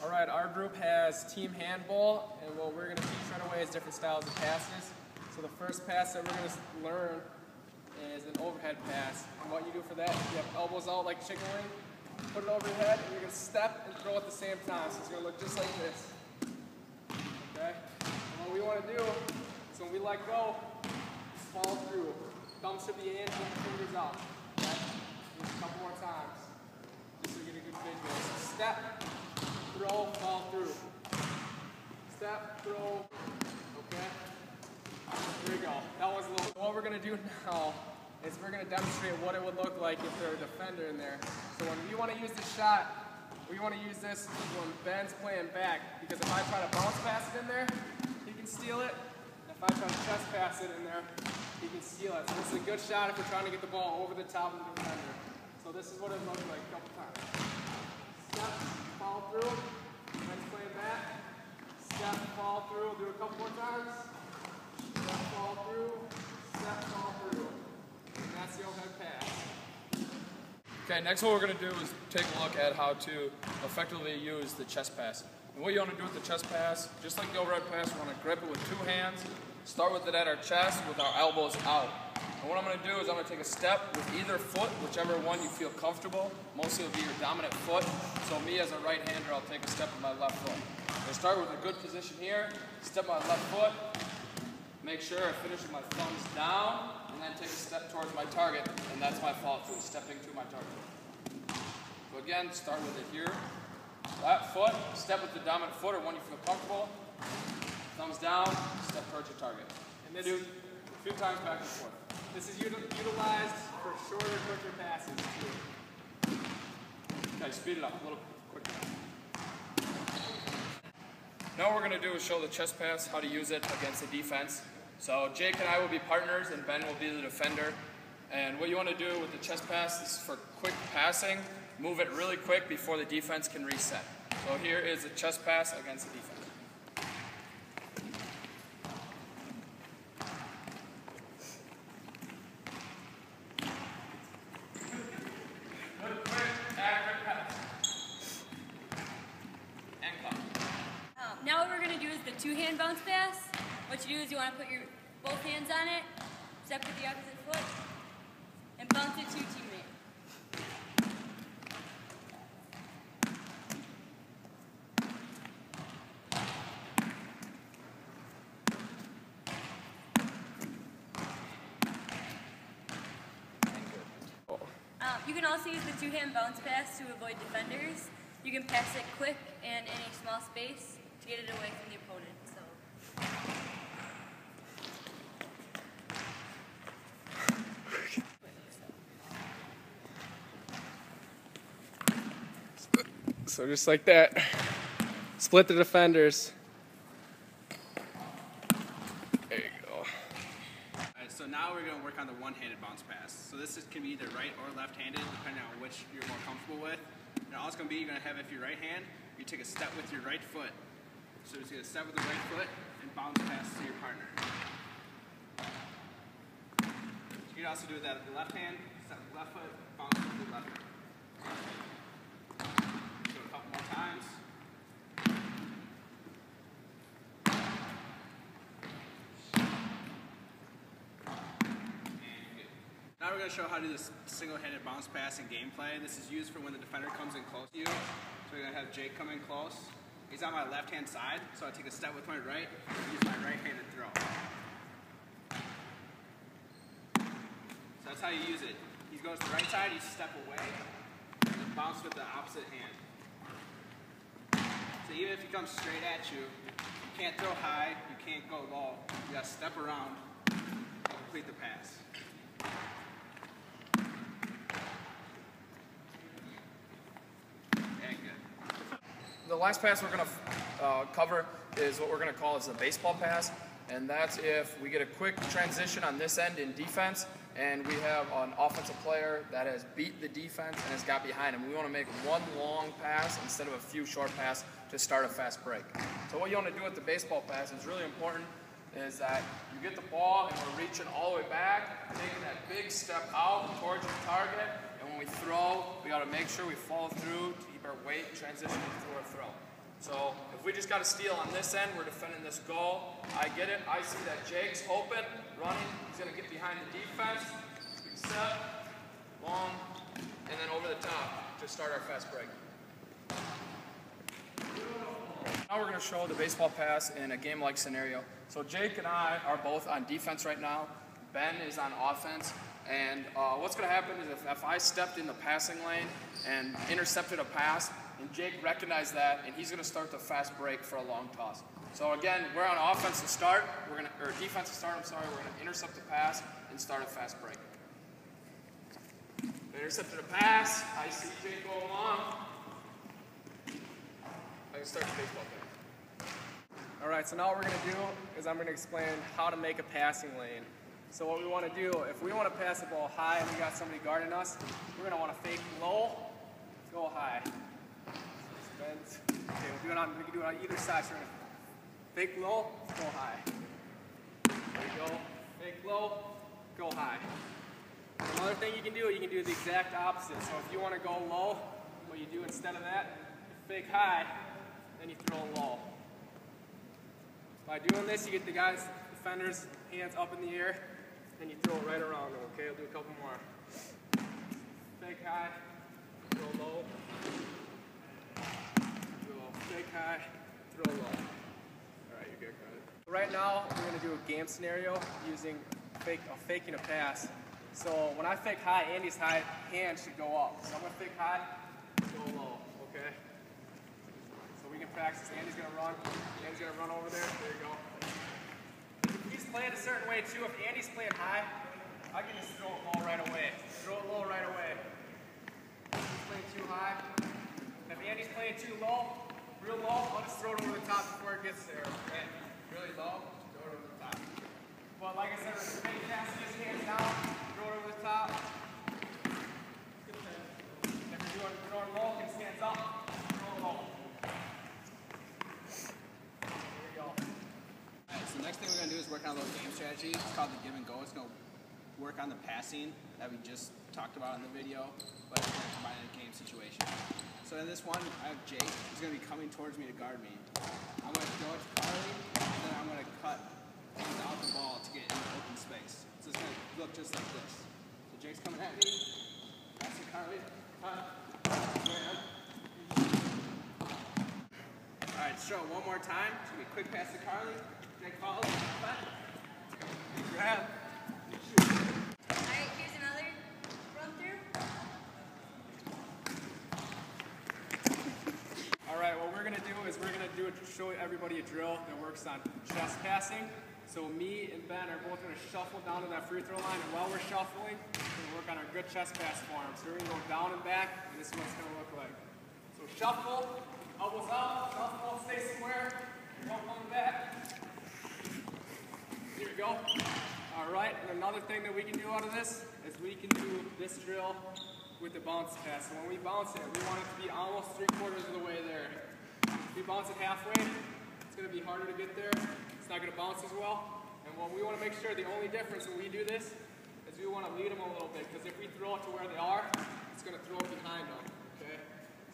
Alright, our group has team handball, and what we're going to teach right away is different styles of passes. So the first pass that we're going to learn is an overhead pass. And what you do for that, you have elbows out like chicken wing, put it over your head, and you're going to step and throw at the same time. So it's going to look just like this. Okay? And what we want to do is when we let go, follow through. Thumb should be in, fingers out. Okay? Do this a couple more times, just to get a good visual. So step, throw, fall through. Step, throw. Okay? Here we go. That was a little. What we're going to do now is we're going to demonstrate what it would look like if there's a defender in there. So when we want to use this shot, we want to use this when Ben's playing back. Because if I try to bounce pass it in there, he can steal it. If I try to chest pass it in there, he can steal it. So this is a good shot if we're trying to get the ball over the top of the defender. So this is what it looks like a couple times. Step, fall through. Ben's playing back. Step, fall through. Do it a couple more times. Step, fall through. Step, fall through. And that's the overhead pass. Okay, next what we're going to do is take a look at how to effectively use the chest pass. And what you want to do with the chest pass, just like the overhead pass, we want to grip it with two hands, start with it at our chest with our elbows out. And what I'm going to do is I'm going to take a step with either foot, whichever one you feel comfortable. Mostly it'll be your dominant foot. So me as a right-hander, I'll take a step with my left foot. I'm going to start with a good position here, step my left foot, make sure I finish with my thumbs down, and then take a step towards my target, and that's my follow through, stepping to my target. So again, start with it here. Left foot, step with the dominant foot or one you feel comfortable. Thumbs down, step towards your target. And this Do a few times back and forth. This is utilized for shorter, quicker passes too. Okay, speed it up a little quicker. Now what we're going to do is show the chest pass, how to use it against the defense. So Jake and I will be partners and Ben will be the defender. And what you want to do with the chest pass is for quick passing, move it really quick before the defense can reset. So here is the chest pass against the defense. Good, quick, accurate pass. And clock. Now what we're going to do is the two-hand bounce pass. What you do is you want to put your both hands on it, step with the opposite foot, and bounce it to your teammate. You can also use the two-hand bounce pass to avoid defenders. You can pass it quick and in a small space to get it away from the opponent. So just like that, split the defenders. There you go. Alright, so now we're going to work on the one-handed bounce pass. So this can be either right or left-handed, depending on which you're more comfortable with. And all it's going to be, you're going to have, if your right hand, you take a step with your right foot. So just get a step with the right foot and bounce pass to your partner. You can also do that with the left hand, step with the left foot, bounce with the left foot. Do it a couple more times. Now we're going to show how to do this single-handed bounce pass in gameplay. This is used for when the defender comes in close to you. So we're going to have Jake come in close. He's on my left-hand side, so I take a step with my right, use my right-handed throw. So that's how you use it. He goes to the right side, you step away, and then bounce with the opposite hand. So even if he comes straight at you, you can't throw high, you can't go low. You got to step around and complete the pass. The last pass we're going to cover is what we're going to call as the baseball pass, and that's if we get a quick transition on this end in defense and we have an offensive player that has beat the defense and has got behind him. We want to make one long pass instead of a few short passes to start a fast break. So what you want to do with the baseball pass is really important is that you get the ball and we're reaching all the way back, taking that big step out towards your target, and when we throw, we got to make sure we follow through to keep our weight transitioning through our throw. So if we just got a steal on this end, we're defending this goal. I get it. I see that Jake's open, running. He's going to get behind the defense. Big step, long, and then over the top to start our fast break. Now we're going to show the baseball pass in a game-like scenario. So Jake and I are both on defense right now. Ben is on offense. And what's going to happen is if I stepped in the passing lane and intercepted a pass, and Jake recognized that, and he's going to start the fast break for a long toss. So again, we're on offense to start, or defense to start, we're going to intercept the pass and start a fast break. Intercepted a pass, I see Jake go along. I can start the baseball game. All right, so now what we're going to do is I'm going to explain how to make a passing lane. So what we want to do, if we want to pass the ball high and we got somebody guarding us, we're going to want to fake low, go high. Okay, we can do it on either side. So we're going to fake low, go high. There you go. Fake low, go high. Another thing you can do the exact opposite. So if you want to go low, what you do instead of that, you fake high, then you throw low. By doing this, you get the defender's hands up in the air, then you throw it right around them. Okay, I'll do a couple more. Fake high, throw low. Fake high, throw low. All right, you're good, credit. Right now, we're going to do a game scenario using faking a pass. So when I fake high, Andy's hand should go up. So I'm going to fake high, go low, okay? So we can practice. Andy's going to run. Andy's going to run over there. There you go. If he's playing a certain way too, if Andy's playing high, I can just throw it low right away. Throw it low right away. If he's playing too high. If Andy's playing too low, real low, I'll just throw it over the top before it gets there. Okay? Really low, throw it over the top. But like I said, if you're making pass, just hands down, throw it over the top. If you're throwing low, get his hands up, throw it low. There you go. Alright, so the next thing we're going to do is work on a little game strategy. It's called the give and go. It's going to work on the passing that we just talked about in the video, but it's going to combine in a game situation. So in this one, I have Jake. He's going to be coming towards me to guard me. I'm going to throw it to Carly, and then I'm going to cut out the ball to get into open space. So it's going to look just like this. So Jake's coming at me. Pass to Carly. Cut. Alright, let's show it one more time. It's going to be a quick pass to Carly. Jake follows. Cut. Grab. Shoot. Alright, here's another run through. Alright, what we're going to do is show everybody a drill that works on chest passing. So me and Ben are both going to shuffle down to that free throw line, and while we're shuffling, we're going to work on our good chest pass form. So we're going to go down and back, and this is what it's going to look like. So shuffle, elbows up, shuffle, stay somewhere, jump on the back. Here we go. Alright, and another thing that we can do out of this is we can do this drill with the bounce pass. So when we bounce it, we want it to be almost 3/4 of the way there. If we bounce it halfway, it's going to be harder to get there. It's not going to bounce as well. And what we want to make sure, the only difference when we do this is we want to lead them a little bit, because if we throw it to where they are, it's going to throw it behind them. Okay?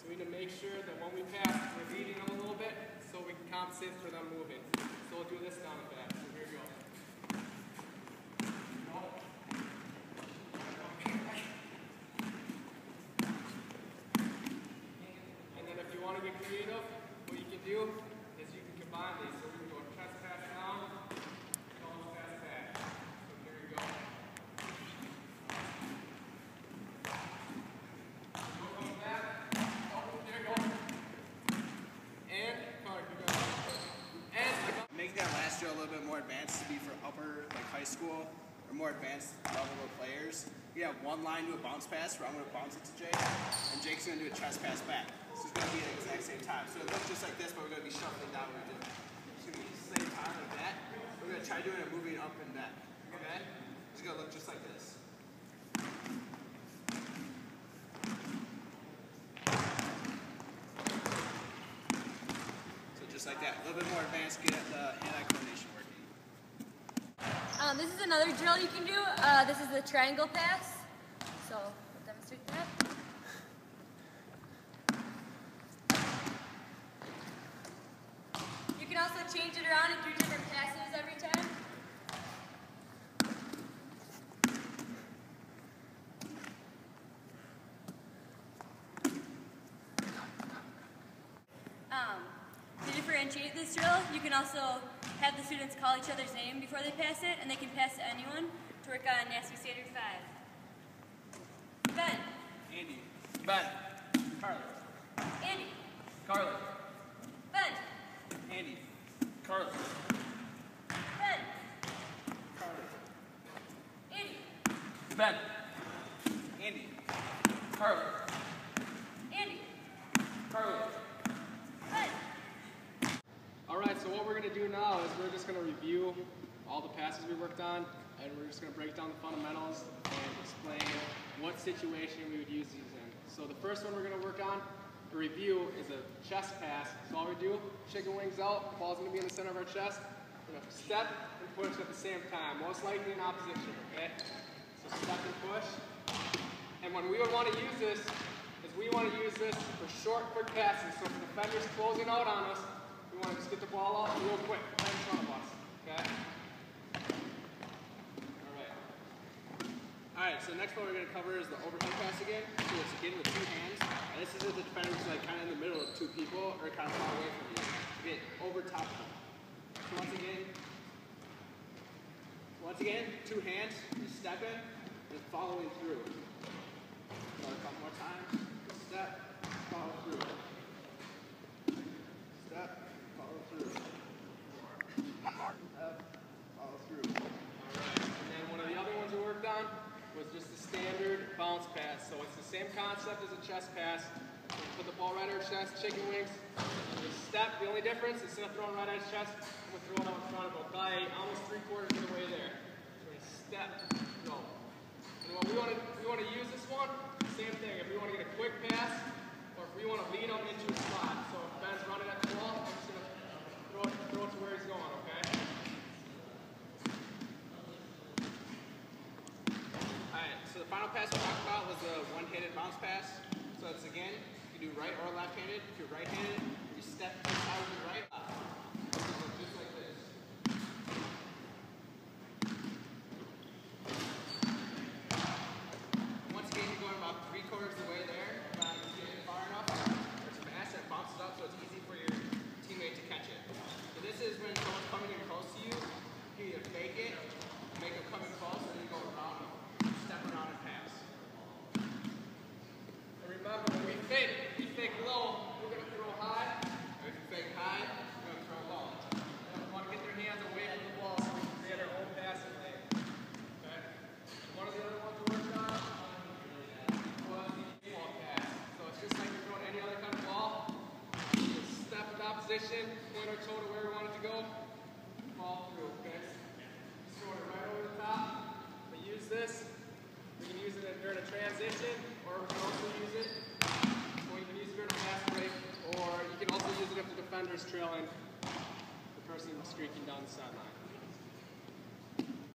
So we need to make sure that when we pass, we're leading them a little bit so we can compensate for them moving. So we'll do this down and back. So here we go. And then if you want to get creative, what you can do is you can combine these. So we can go chest pass down, bounce pass back. So here we go. Go back. Oh, there you go. And Making that last drill a little bit more advanced to be for upper, like high school, or more advanced level of players. We have one line to a bounce pass where I'm going to bounce it to Jake, and Jake's going to do a chest pass back. So it's going to be at the exact same time. So it looks just like this, but we're going to be shuffling down. It's going to be the same time like that. We're going to try doing it moving up and back. Okay? It's going to look just like this. So just like that. A little bit more advanced, get the hand-eye coordination working. This is another drill you can do. This is the triangle pass. So we'll demonstrate that. change it around and do different passes every time. To differentiate this drill, you can also have the students call each other's name before they pass it, and they can pass to anyone to work on NASB Standard 5. Ben. Andy. Ben. Carly. Andy. Carly. Ben. Andy. Carly. Ben. Carly. Andy. Ben. Andy. Carly. Andy. Carly. Ben. Alright, so what we're going to do now is we're just going to review all the passes we worked on, and we're just going to break down the fundamentals and explain what situation we would use these in. So the first one we're going to work on, the review, is a chest pass. So all we do, chicken wings out, the ball's going to be in the center of our chest. We're going to step and push at the same time, most likely in opposition, okay? So step and push. And when we would want to use this, is we want to use this for short, quick passes. So if the defender's closing out on us, we want to just get the ball out real quick, right in front of us, okay? Alright, so the next one we're going to cover is the overhead pass again. So it's again with two hands. And this is if the defender's like kind of in the middle of two people or kind of far away from you. Get over top of them. So once again, two hands, just step in and following through. So a couple more times. Step, follow through. Step, follow through. Step, follow through. Alright, and then one of the other ones we worked on was just the standard bounce pass. So it's the same concept as a chest pass. We put the ball right at our chest, chicken wings. Just step, the only difference, instead of throwing right at his chest, we're throwing out in front of him, by almost 3/4 of the way there. So we step, go. And when we want to use this one, same thing. If we want to get a quick pass, or if we want to lead him into a spot. So if Ben's running at the ball, I'm just going to throw it to where he's going, okay? Alright, so the final pass we talked about was a one-handed bounce pass. So it's again, you can do right or left-handed. If you're right-handed, you step inside with your right. Just like this. Once again, you're going about 3/4 of the way there. But if you get it far enough, there's a pass that bounces up so it's easy for your teammate to catch it. So this is when someone's coming in close to you, you either fake it, make them come in close, and then you go around them. Step around and pass. And remember, when we fake low, we're going to throw high. If you fake high, you're going to throw low. And we want to get their hands away from the ball so we can create our own passing lane. Okay? One of the other ones we worked on was the handball pass. So it's just like you're throwing any other kind of ball. Just step in opposition, point our toe to where we want it to go, fall through, okay? Just throw it right over the top. We use this. We can use it during a transition, or we can also use it, or you can use it during a fast break, or you can also use it if the defender's trailing the person streaking down the sideline.